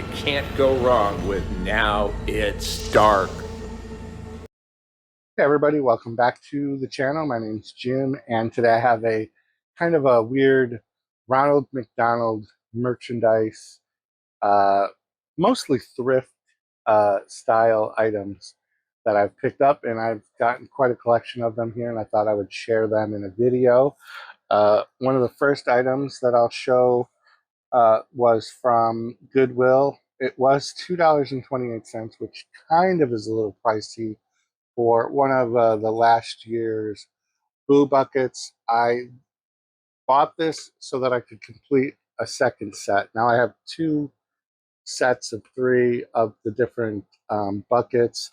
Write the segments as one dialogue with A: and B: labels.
A: you can't go wrong with Now It's Dark.
B: Hey everybody, welcome back to the channel. My name's Jim, and today I have a kind of a weird Ronald McDonald merchandise, mostly thrift style items that I've picked up, and I've gotten quite a collection of them here, and I thought I would share them in a video. One of the first items that I'll show was from Goodwill. It was $2.28, which kind of is a little pricey for one of the last year's Boo Buckets. I bought this so that I could complete a second set. Now I have two sets of three of the different buckets,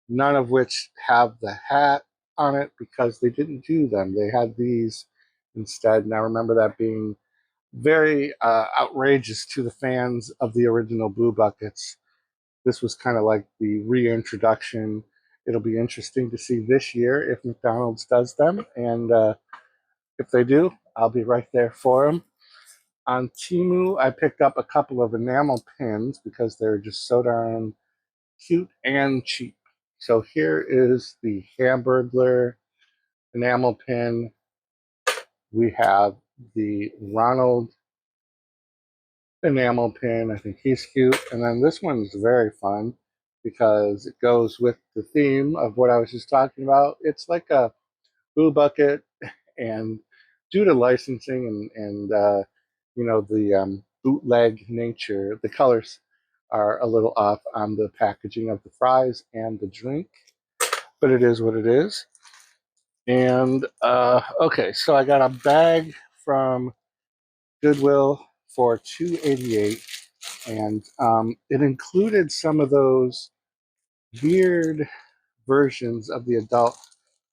B: none of which have the hat on it because they didn't do them. They had these instead, and I remember that being very outrageous to the fans of the original Boo Buckets. This was kind of like the reintroduction. It'll be interesting to see this year if McDonald's does them, and if they do, I'll be right there for them. On TEMU, I picked up a couple of enamel pins because they're just so darn cute and cheap. So here is the Hamburglar enamel pin. We have the Ronald enamel pin. I think he's cute. And then this one's very fun because it goes with the theme of what I was just talking about. It's like a Boo Bucket, and due to licensing and the bootleg nature, the colors are a little off on the packaging of the fries and the drink, but it is what it is. And okay, so I got a bag from Goodwill for $2.88, and it included some of those weird versions of the adult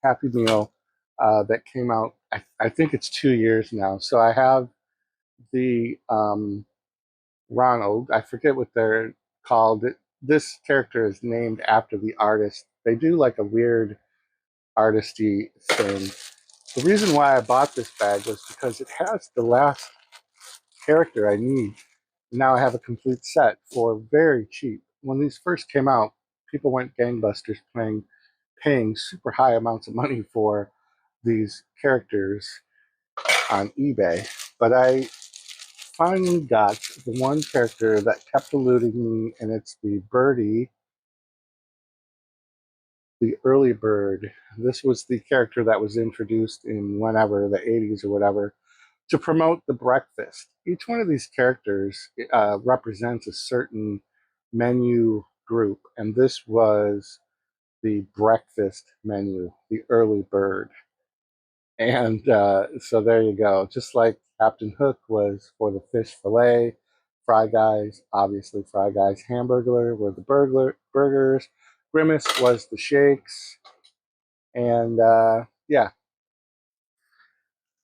B: Happy Meal that came out. I think it's 2 years now. So I have the Ronald. I forget what they're called. This character is named after the artist. They do like a weird artisty thing. The reason why I bought this bag was because it has the last character I need. Now I have a complete set for very cheap. When these first came out, people went gangbusters paying super high amounts of money for these characters on eBay. But I finally got the one character that kept eluding me, and it's the birdie, the early bird. This was the character that was introduced in whenever, the 80s or whatever, to promote the breakfast. Each one of these characters represents a certain menu group, and this was the breakfast menu, the early bird. And so there you go. Just like Captain Hook was for the fish fillet, Fry Guys, obviously Fry Guys Hamburglar were the burgers, Grimace was the shakes, and yeah.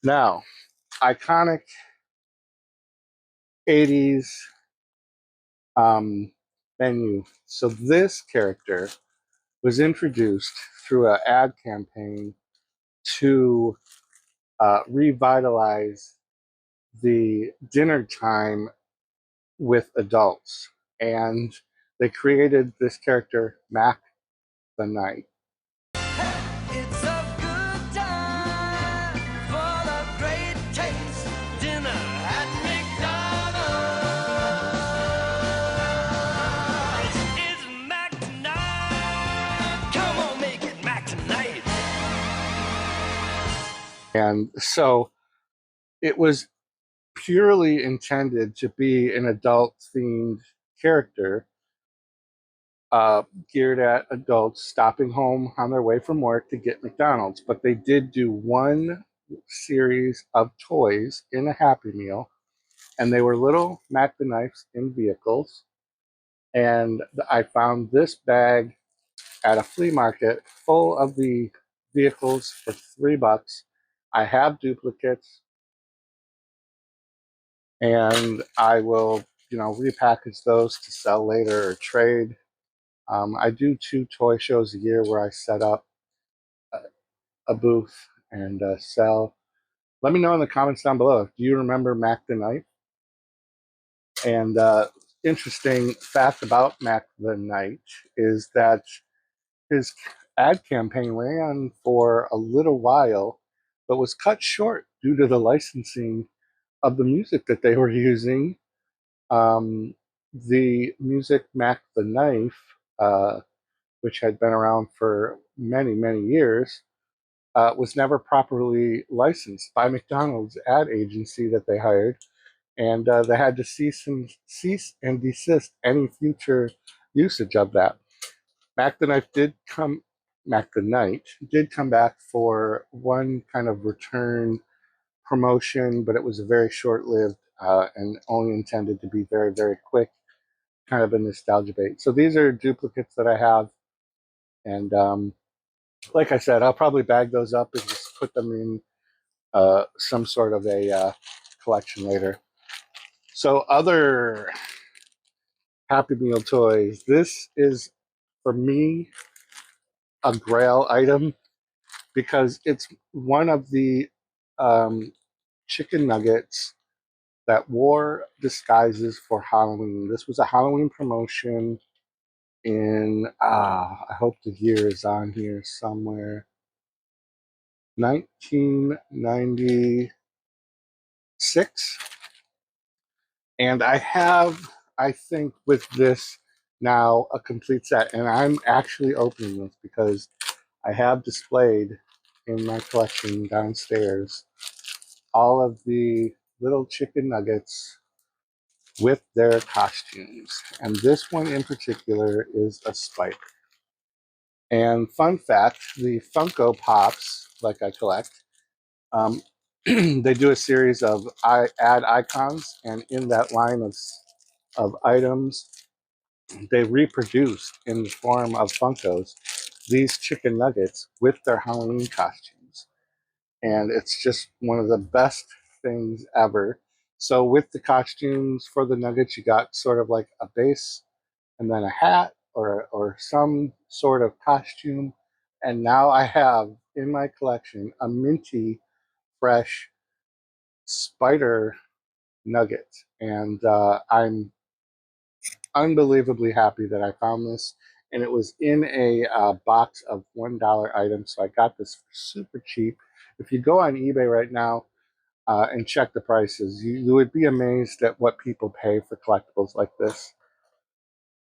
B: Now, iconic 80s menu. So this character was introduced through an ad campaign to revitalize the dinner time with adults. And they created this character, Mac the Knight.
C: It's a good time for the great taste dinner at McDonald's. It's Mac tonight. Come on, make it Mac tonight.
B: And so it was purely intended to be an adult themed character, geared at adults stopping home on their way from work to get McDonald's. But they did do one series of toys in a Happy Meal, and they were little Mac the Knives in vehicles. And I found this bag at a flea market full of the vehicles for $3. I have duplicates, and I will, repackage those to sell later or trade. I do 2 toy shows a year where I set up a booth and sell. Let me know in the comments down below. Do you remember Mac the Knife? And interesting fact about Mac the Knight is that his ad campaign ran for a little while, but was cut short due to the licensing of the music that they were using. The music Mac the Knife, which had been around for many, many years, was never properly licensed by McDonald's ad agency that they hired, and they had to cease and desist any future usage of that. Mac the Knife did come. Mac the Knight did come back for one kind of return promotion, but it was a very short-lived and only intended to be very, very quick, kind of a nostalgia bait. So these are duplicates that I have, and like I said, I'll probably bag those up and just put them in some sort of a collection later. So other Happy Meal toys. This is, for me, a grail item because it's one of the chicken nuggets that wore disguises for Halloween. This was a Halloween promotion in, I hope the year is on here somewhere, 1996. And I have, I think, with this now a complete set. And I'm actually opening this because I have displayed in my collection downstairs all of the little chicken nuggets with their costumes. And this one in particular is a spider. And fun fact, the Funko Pops, like I collect, they do a series of ad icons, and in that line of items, they reproduced in the form of Funkos these chicken nuggets with their Halloween costumes. And it's just one of the best things ever. So with the costumes for the nuggets, you got sort of like a base and then a hat or some sort of costume. And now I have in my collection a minty fresh spider nugget. And I'm unbelievably happy that I found this. And it was in a box of $1 items. So I got this for super cheap. If you go on eBay right now and check the prices, you would be amazed at what people pay for collectibles like this.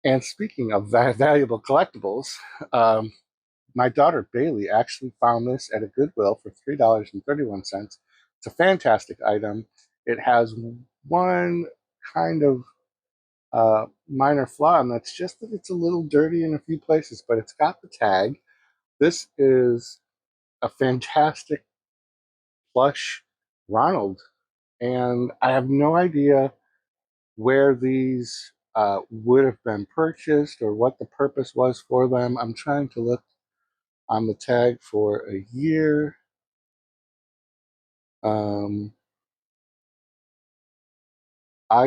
B: And speaking of valuable collectibles, my daughter Bailey actually found this at a Goodwill for $3.31. It's a fantastic item. It has one kind of minor flaw, and that's just that it's a little dirty in a few places, but it's got the tag. This is a fantastic plush Ronald, and I have no idea where these would have been purchased or what the purpose was for them. I'm trying to look on the tag for a year. I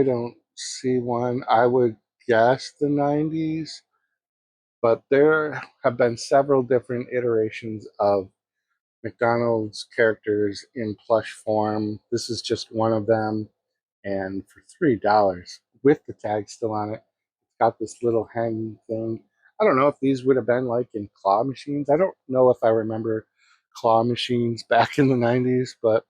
B: don't see one. I would guess the 90s, but there have been several different iterations of McDonald's characters in plush form. This is just one of them, and for $3 with the tag still on it, it's got this little hanging thing. I don't know if these would have been like in claw machines. I don't know if I remember claw machines back in the 90s, but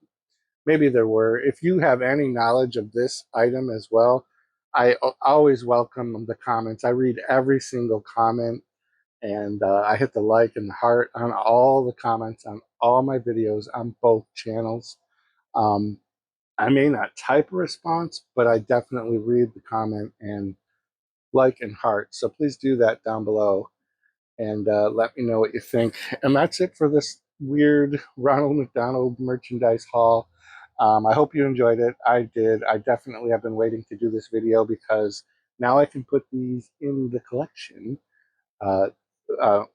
B: maybe there were. If you have any knowledge of this item as well, I always welcome the comments. I read every single comment, and I hit the like and the heart on all the comments on all my videos on both channels. Um, I may not type a response, but I definitely read the comment and like and heart. So please do that down below and let me know what you think. And that's it for this weird Ronald McDonald merchandise haul. I hope you enjoyed it. I did. I definitely have been waiting to do this video because now I can put these in the collection. Uh,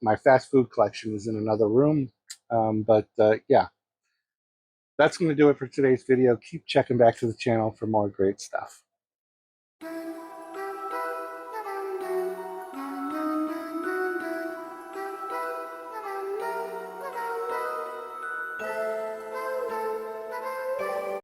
B: my fast food collection is in another room. Yeah, that's going to do it for today's video. Keep checking back to the channel for more great stuff.